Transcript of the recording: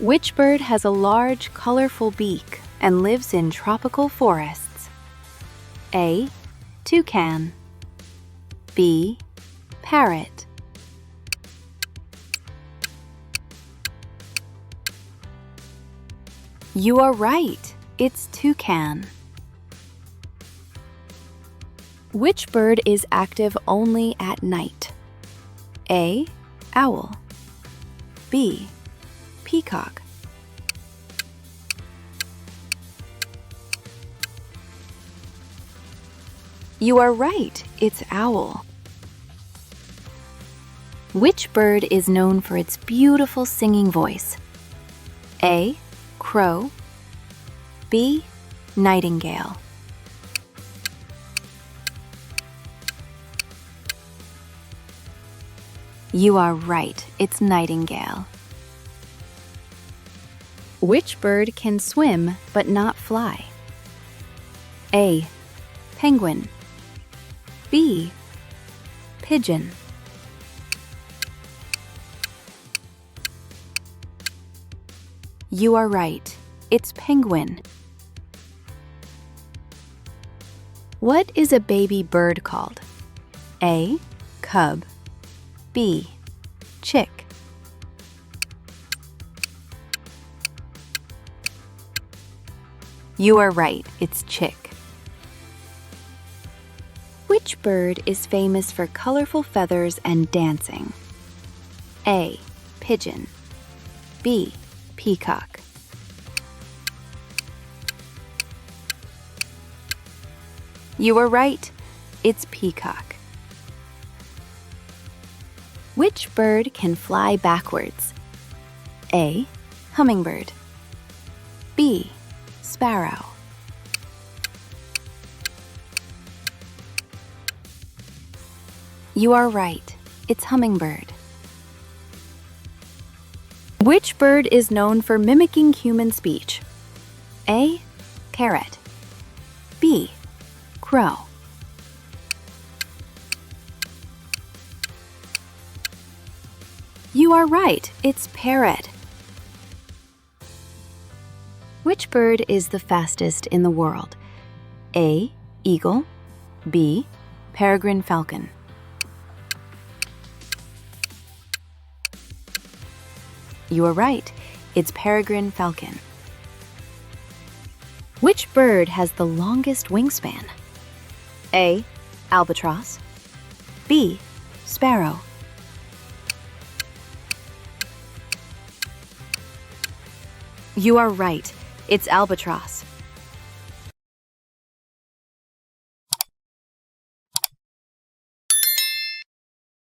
Which bird has a large, colorful beak and lives in tropical forests? A. Toucan. B. Parrot. You are right. It's toucan. Which bird is active only at night? A. Owl. B. Peacock. You are right. It's owl. Which bird is known for its beautiful singing voice? A. Crow. B. Nightingale. You are right. It's nightingale. Which bird can swim but not fly? A. Penguin. B. Pigeon. You are right. It's penguin. What is a baby bird called? A. Cub. B. Chick. You are right. It's chick. Which bird is famous for colorful feathers and dancing? A. Pigeon. B. Peacock. You are right. It's peacock. Which bird can fly backwards? A. Hummingbird. B. Sparrow. You are right. It's hummingbird. Which bird is known for mimicking human speech? A. Parrot. B. Crow. You are right. It's parrot. Which bird is the fastest in the world? A. Eagle. B. Peregrine falcon. You are right. It's peregrine falcon. Which bird has the longest wingspan? A. Albatross. B. Sparrow. You are right. It's albatross.